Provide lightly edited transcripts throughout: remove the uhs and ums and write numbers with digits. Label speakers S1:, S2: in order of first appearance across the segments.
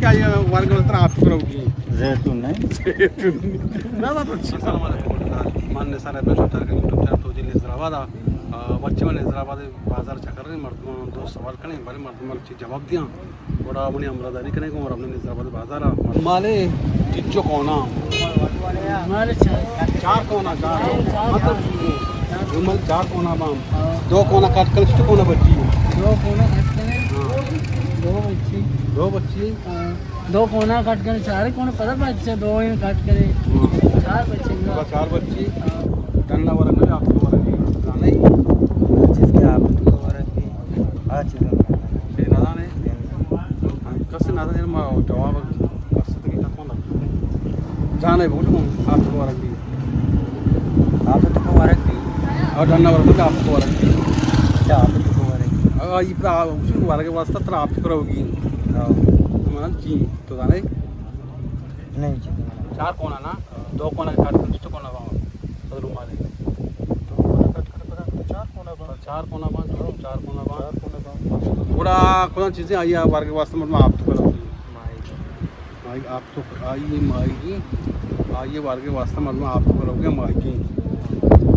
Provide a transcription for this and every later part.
S1: क्या ये वर्ग वस्त्र आप करोगी
S2: जैतून नहीं
S1: ना तो मान्य सारे पे होता है यूट्यूब चैनल तो जिले हैदराबाद बच्चे मैंने हैदराबाद बाजार चक्कर नहीं मर्द दो सवाल करने बड़े मर्द चीज जवाब दिया बड़ा अपनी अमरादारी करने को और अपने हैदराबाद बाजार माले टिच्चो कोना चार कोना मतलब चार कोना बाम दो कोना काट कर टिच्चो कोना बच्ची दो बच्ची
S3: दो कोना काट कर चार कोना पता बच्चे दो ही काट करे चार बच्ची डंडा वरक में आपको वरक नहीं
S2: जिसके आप तो वरक की आज
S1: से नादा ने कैसे नादा ने जवाब कैसे तो क्या कौन जाने बोलूं आपको वरक दी
S2: आप तो वरक की
S1: और डंडा वरक में आपको वरक दी
S2: क्या आप तो वरक
S1: ये पूरा उसी वरक के वास्ते तरह आप करोगी मतलब जी तो जाने
S2: नहीं जी
S1: चार कोना ना दो कोना काट कर तो कोना बाम तो रुमाले चार कोना बाम थोड़ा कौन चीज़ें आई है वर्ग वास्तव में आप तो करोगी माई आप तो आइए माएगी आइए वर्ग वास्तव में आप तो करोगे माएगी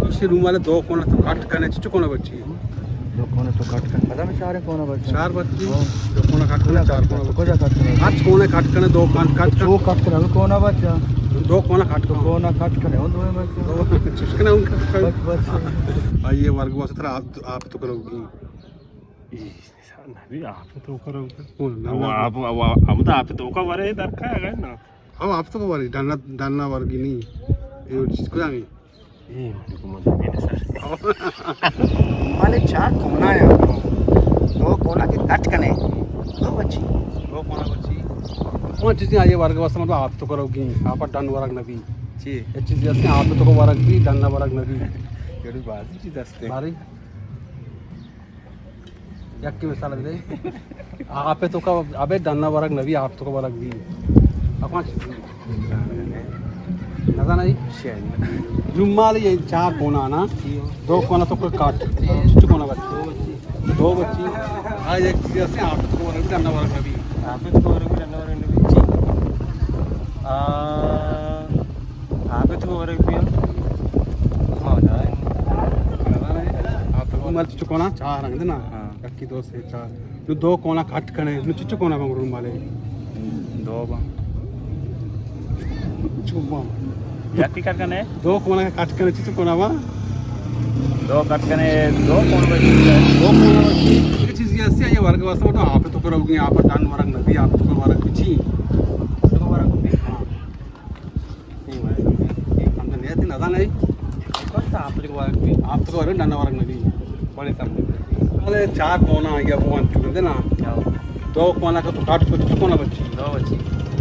S1: इसी रुमाले दो कोना तो काट करने चिचो कोना बच्ची
S2: दो कोना तो काट कर पता मैं चार कोना बच्चे
S1: चार बच्ची दो कोना काट करने चार कोना
S2: को जा काट कर
S1: पांच कोने काट करने दो काट कर
S2: वो काट कर कोना बच्चा
S1: दो कोना काट कर
S2: कोना काट कर दो बच्चे
S1: चिचकना उनका
S2: बस
S1: आइए वर्ग वास्तव आप तो करोगी
S4: आप तो करोगे
S1: आप
S4: हम तो आप तो का वरे दरखा है ना
S1: हम आप तो वाली डालना वर्गी नहीं ये चीज को जाएंगे
S4: ये मेरे को मत नहीं सर
S2: माले चार कोना है दो कोना के काट करने दो बच्ची
S1: कौन चीज़ें आइए वर्ग वास्तव में आप तो करोगी आप डन वर्ग नबी
S2: जी
S1: ये चीज़ें असते आप तो वर्ग भी डन वर्ग नबी
S2: केड़ी बाजी चीज असते
S1: मारी एक की मिसाल दे आप तो का अबे डन वर्ग नबी आप तो वर्ग भी कौन चीज़ नज़ा नहीं जुम्माल ये चार कोना ना दो कोना तो काट चिचो कोना बच्ची दो बच्ची आज एक चीज़ असते आप तो वर्ग भी डन वर्ग नबी
S2: आप तो वरक भी डंडा वरक नहीं आप तो वरक भी हां जाए
S1: आप तो मर चिचो कोना चार रंग देना की दो से चार जो दो कोना काट करने जो चिचो कोना बंग रूम वाले
S2: दो बा
S1: चुम्मा
S4: क्या कर करने
S1: दो कोना काट करने चिचो कोना बा
S4: दो कट करने दो कौन बची
S1: दो कोना ये चीज ये ऐसी है ये वर्ग वास्तव में आप तो करोगे आप डान वर्ग नबी आप तो वर्ग पिछी तो वर्ग भी नहीं भाई हम तो नहीं थी नदा नहीं कौन सा आप तो वर्ग भी आप तो वर्ग डान वर्ग नबी बड़े सामने अरे चार कोना आ गया वो चुन देना दो कोना का तो काट को चिचो कोना बच्ची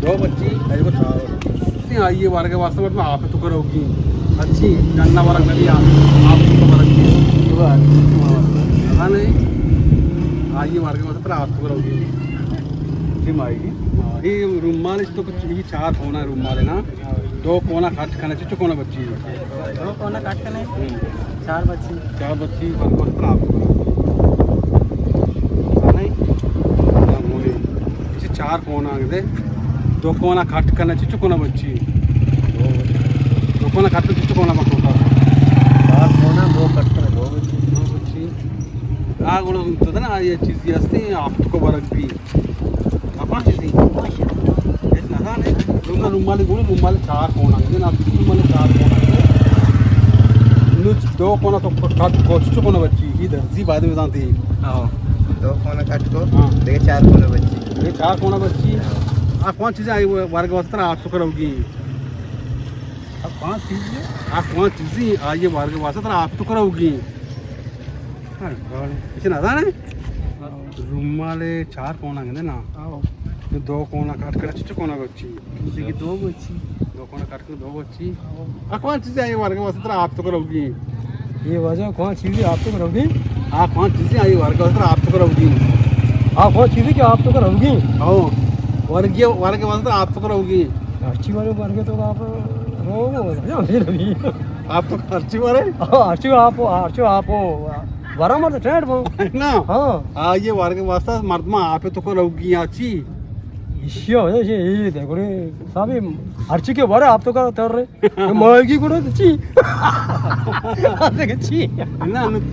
S1: दो बच्ची अरे वो आइए वर्ग वास्तव में आप तो करोगी अच्छी डंडा वर्ग नबी आप तो वर्ग की नहीं आइए वर्ग वास्तव में आप तो करोगी जी माएगी ये रुमाल इस तो कुछ ये चार कोना रुमाल है ना दो कोना काट करने चिचो कोना बच्ची
S3: दो कोना काट करने चार बच्ची
S1: वर्ग वास्तव में आप नहीं इसे चार कोना दे दो कोना काट करने चिचो कोना बच्ची दो कोना काट कर चिचो कोना बच्ची
S2: चार कोना दो कट कर दो बच्ची
S1: गुण ఉంటుంది ना ये चीज़ చేస్తే आपको वर्ग भी apa sih es nada ne रुमाली गुण रुमाली चार कोना है ना रुमाली चार कोना है नुच दो कोना तो काट को चिचो कोना बच्ची इधर जी बाद में जानती
S2: हां दो कोना काट को
S1: हां
S2: दे चार कोना बच्ची
S1: ये चार कोना बच्ची आप कौन चीज़ें आई वर्ग वास्तव आप तो करोगी अब पांच चीज़ें आप कौन चीज़ें आइए वर्ग वास्तव आप तो करोगी इसे ना था रुमाले चार कोना है ना दो कोना काट कर चिचो कोना बच्ची
S3: दो बच्ची
S1: दो कोना काट कर दो बच्ची कौन चीज़ें आई वर्ग वास्तव आप तो करोगी
S3: ये वजह कौन चीज़ें आप तो करोगी
S1: आप कौन चीज़ें आई वर्ग वास्तव आप तो करोगी
S3: आप कौन चीज़ें क्या आप तो करोगी
S1: वर्ग वास्तव आप तो करोगी
S3: अच्छी वाले वर्ग तो आप
S1: आप तो खर्ची वाले
S3: अर्चो आप वरा मत ट्रेड वो
S1: ना
S3: हाँ
S1: ये वर्ग वास्ता मर्दमा आप तो को रहोगी अच्छी
S3: 이씨야, 이제 이 대고리 사비 아르치게 와라 앞도가 떠래. 뭐기 그러지? 안 되겠지.
S1: 나는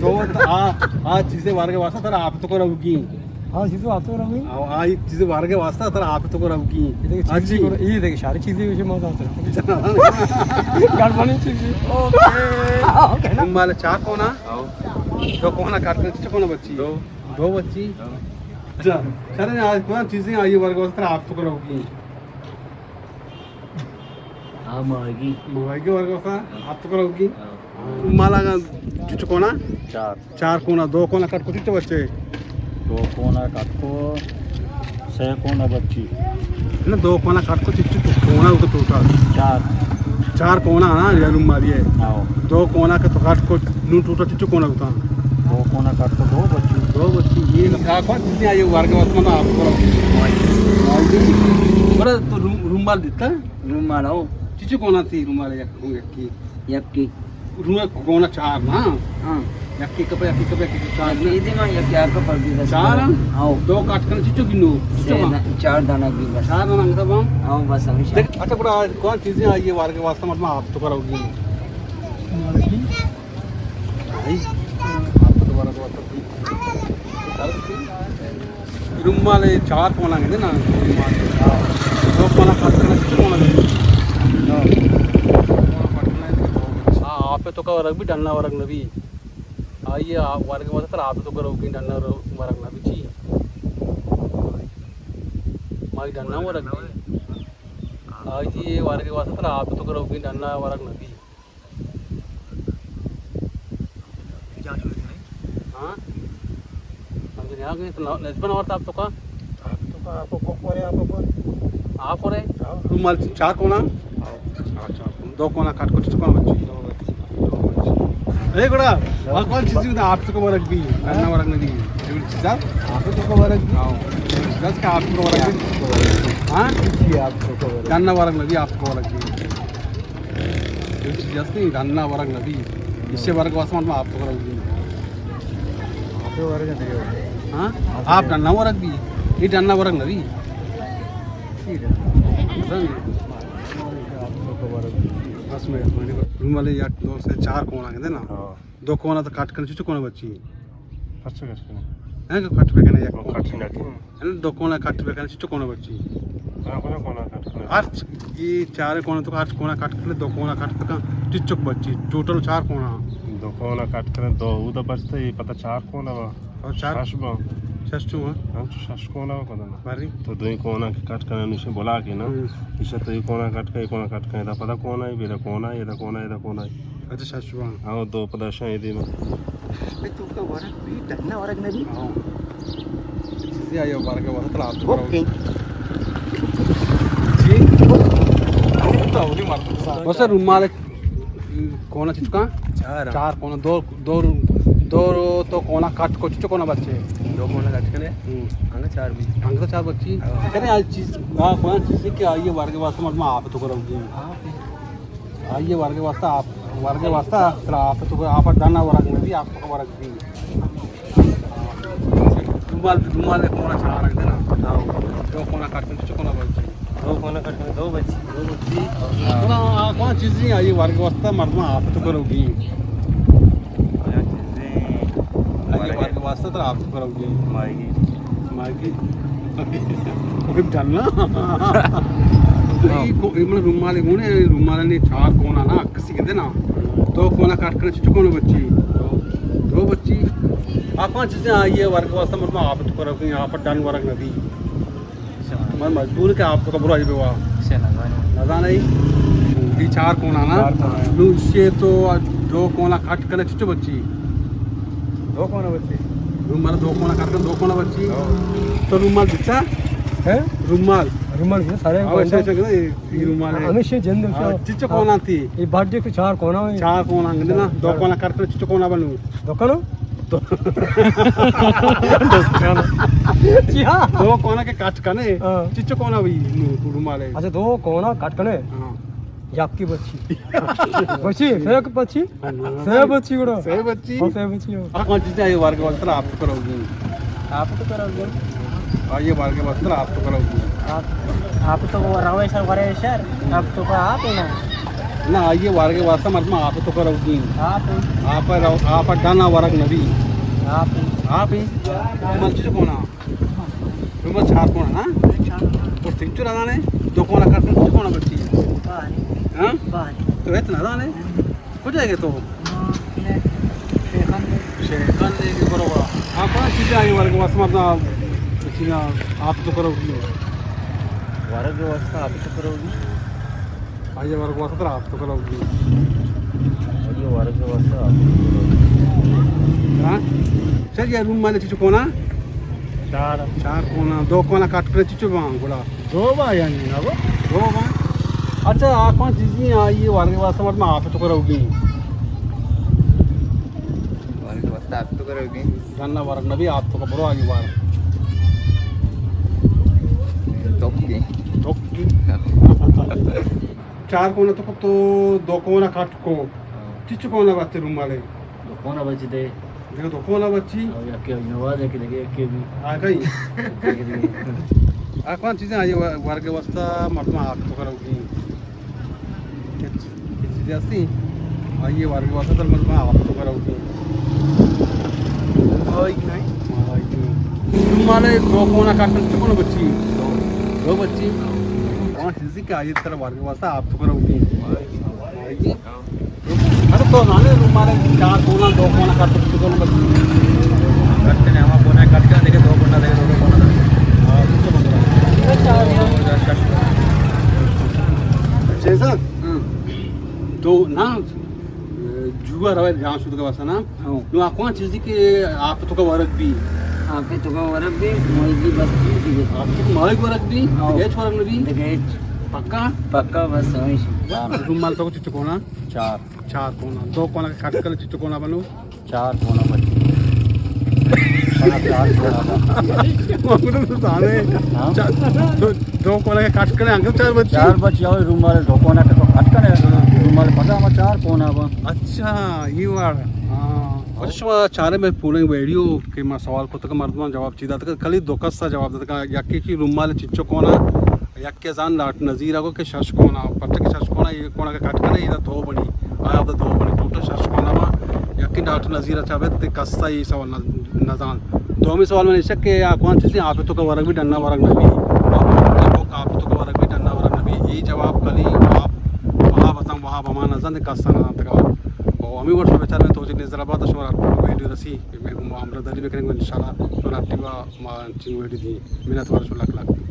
S1: 아 चीजें वर्ग वास्ता तेरा आप तो कराऊंगी
S3: 아, 지도 앞도라고?
S1: आ ये चीजें वर्ग वास्ता तेरा आप तो कराऊंगी
S3: 이게
S1: आज
S3: 치즈 그래. 이 되게 샤리 치즈 요즘 뭐 하더라. 갈바니 치즈. 오케이.
S1: रुमाल चार कोना दो कोना काट कर चिच कोना बच्ची दो बच्ची अच्छा सर ने आज कौन चीजें आई वर्ग वास्ता तेरा आप तो कराऊंगी
S2: हाँ मागी
S1: मोबाइल के वर्ग वास्ता आप तो कराऊंगी रुमाल का चिच कोना
S4: चार
S1: चार कोना दो कोना काट को चिच बच्चे
S4: दो कोना काटको छह कोना बच्ची
S1: ना दो कोना काट को चिच कोना तो टोटल
S4: चार
S1: चार कोना ना ये रुमाल ये
S4: आओ
S1: दो कोना का तो काट को नू टोटल चिच कोना होता
S4: दो कोना काटको दो बच्ची
S1: दो बच्ची ये कौन चीजें आई वर्ग वास्ता ना आप कराऊंगी बड़ा तो रुमाल देता
S2: रुमाल आओ
S1: चिच कोना थी रुमाल की
S2: यक्की
S1: रुमाल कोना चार ना
S2: हाँ
S1: यक्की कप चार ना
S2: ये दिन यक्की आपका पर भी
S1: चार
S2: आओ
S1: दो काट कर चिचो गिनो
S2: चार दाना की बस
S1: चार ना अंगता बम
S2: आओ बस हमेशा
S1: देख अच्छा बड़ा कौन चीजें आई है वार के वास्ते मतलब आप तो कराओगी भाई आप तो वार के वास्ते रुमाल चार कोना है ना रुमाल दो कोना काट कर चिचो कोना हां आप तो का वर्ग भी डालना वर्ग नबी आइए आप वर्ग के वास्ते आप तो करोगी डालना वर्ग नबी छी माई डालना वर्ग आइए वर्ग के वास्ते आप तो करोगी डालना वर्ग नबी हाँ समझ नहीं आ गए तो नजबन और आप तो का आप और रुमाल चार कोना दो कोना काट को चिचकोना बच्ची अरे गुड़ा और कौन चीज में आप तो वर्ग भी अन्ना वर्ग नहीं एवरी चीज आप तो वर्ग भी हां दस का आप तो वर्ग भी हां जी आप तो वर्ग अन्ना वर्ग नहीं आप तो वर्ग भी एवरी चीज नहीं अन्ना वर्ग नहीं इससे वर्ग वास्तव में आप तो वर्ग भी आप तो वर्ग नहीं हां आप अन्ना वर्ग भी ये अन्ना वर्ग नहीं बस में रुमाल या दो से चार कोना कहते ना दो कोना तो काट कर चिचो कोना बच्ची
S4: अच्छा करके
S1: है काट पे कहने या
S4: काट ना कि
S1: है दो कोना काट पे कहने चिचो कोना बच्ची
S4: कोना कोना काट
S1: आठ ये चार कोना तो आठ कोना काट कर दो कोना काट पे चिचो बच्ची टोटल चार कोना
S4: दो कोना काट कर दो उधर बचते ही पता चार कोना बा
S1: और चार
S4: शाशबा
S1: सस्टू हां
S4: हम शाश कोना को ना
S1: बारी
S4: तो दो ही कोना के काट कर उसे बोला के ना इसे तो ये कोना काट के कोना काट के दा पता कोना ही बेदा कोना ये दा कोना
S1: अच्छा सस्टू हां
S4: आओ दो पदाशा ये दी में
S2: तू का वर्ग भी डालना वर्ग नहीं
S1: हां चीजें आई वर्ग के वास्ते आप तो
S2: ओके
S1: जी तो उदी मार बस रुमाल कोना चिचका चार कोना दो दो दो तो कोना काट को चिचो कोना बच्चे
S2: दो कोना काट के अंग चार भी
S1: अंग तो चार बच्ची कहते आज चीज हां कौन चीज के आइए वर्ग के वास्ते मतलब आप तो करोगे आइए वर्ग के वास्ते आप वर्ग के वास्ते आप तो आप डालना वर्ग में भी आपको वर्ग भी रुमाल कोना चार रख देना दो कोना काट के चिचो कोना बच्ची
S4: दो कोना काट के दो बच्ची
S1: कौन चीज नहीं आई वर्ग के वास्ते मतलब आप तो करोगी आइए वर्ग के वास्ते तो आप तो करोगे
S4: माएगी
S1: कोई जानना मतलब रुमाल ने चार कोना ना किसी कहते ना दो कोना काट कर चिचो कोना बच्ची दो बच्ची आप पांच चीजें आई है वर्ग वास्ते मतलब आप तो करोगे यहाँ पर डन वर्ग नदी मैं मजबूर के आप तो कब्र आई बेवा नजा नहीं ये चार कोना ना इससे तो दो कोना काट कर चिचो बच्ची
S3: दो कोना बच्चे
S1: रुमाल दो कोना काट कर दो कोना बच्ची तो रुमाल दिखता
S3: है
S1: रुमाल
S3: रुमाल से सारे
S1: ऐसे ऐसे कहते ये रुमाल है
S3: हमेशा जन्म
S1: चिचो कोना थी
S3: ये बर्थडे को चार कोना है
S1: चार कोना अंगदे ना दो कोना काट कर चिचो कोना बनू
S3: दोकानो जी हाँ
S1: दो कोना के काट कने चिचो कोना भी रुमाल है
S3: अच्छा दो कोना काट कने
S1: हाँ
S3: यापकी बच्ची बच्ची फेक बच्ची से बच्ची गुड़ा
S1: सही बच्ची
S3: से बच्ची
S1: कौन चीज़ है वर्ग वास्ते आप तो करोगे
S3: आप तो करोगे
S1: आइए वारगे वास्ता आप तो करोगे
S3: आप तो वो रवे सर वरे सर आप तो का आप ही ना
S1: ना आइए वारगे वास्ता मतलब आप तो करोगे आप डाना वरग नदी आप ही मंच कोना तुम चार कोना ना और तिंचु लगाने दो कोना करते कुछ कोना बच्ची हां तो इतना दाने हो जाएगा तो शेखन देगी बरोबर आप कौन चीज़ें आई वारगे वास्ता मतलब बच्ची आप तो करोगे
S2: वर्ग व्यवस्था आप तो करोगी
S1: आइए वर्ग वास्ता आप तो करोगे
S2: और ये वर्ग व्यवस्था आप तो करोगी
S1: हाँ सर ये रूम माने चिचु कोना
S3: चार
S1: कोना दो कोना काट कर चिचु बांग बोला
S3: दो बार यानी ना वो
S1: दो बांग अच्छा आप कौन चीज़ें आई वर्ग वास्ता मतलब आप तो करोगे
S2: वर्ग व्यवस्था आप तो करोगी
S1: जानना वर्ग नबी आप तो बरो आगे बार
S2: टोकी
S1: चार कोना तो दो कोना काट को चिचु कोना बच्चे रूम वाले
S3: तो कौन बच दे
S1: देखो दो कोना बच्ची
S3: और यके नवाज है कि देखे यके भी
S1: आ गई आ कौन चीज़ें आई वर्ग वास्ता मतलब आप तो करोगी चीज़ें आती आइए वर्ग वास्ता तो मतलब आप तो करोगी रूम वाले दो कोना काट कर चिचु कोना बच्ची दो बच्ची कौन चीज़ें का आइए तरह वर्ग वास्ता आप तो करोगी अरे तो नाने रूम वाले चार कोना दो कोना काट कर चिचु कोना बच्ची
S2: करते हैं हम कोना काट के देखे दो कोना देखे दो कोना
S1: जैसा तो ना जुआ रहे जहाँ शुद्ध का वासा ना तो आप कौन चीज़ के आप तो का वर्ग भी
S3: आपके तो का वरक भी मोई बस की
S1: आप तो मालिक वर्ग भी ये छोरा नबी
S3: देखे पक्का बस वही
S1: रूम माल तो चिचु कोना
S2: चार
S1: कोना दो कोना काट कर चिचु कोना बनो
S2: चार कोना बची
S1: दो कोना के काट कर अंकल
S2: चार बच्चे और रूम वाले दो कोना के तो काट कर रूम वाले पता हम चार कोना बा
S1: अच्छा ये वार अच्छा चारे में पूरे वीडियो के मैं सवाल को तक मर्दमा जवाब चीदा तक खाली दो कस्सा जवाब देता यक्के की रूम वाले चिच्चो कोना यक्के जान लाट नजीरा को के शश कोना पट्टे के शश कोना ये कोना के काट कर इधर दो बनी आया दो बनी टोटल शश कोना बा यक्के डाट नजीरा चाहे ते कस्सा ये सवाल नजान दो में सवाल में निशक के कौन चीज़ आप तो का वर्ग भी डन्ना वर्ग नबी आप तो का वर्ग भी डन्ना वर्ग नबी ये जवाब खाली आप वहाँ बताऊँ वहाँ बमा नजर कस्सा नजर तक और अमी वर्ष बेचारे में तो जितने ज़रा बात शोर वीडियो रसी मैं आमरा दली में करेंगे इंशाल्लाह तो आपकी वीडियो दी मिनट वर्ष लाख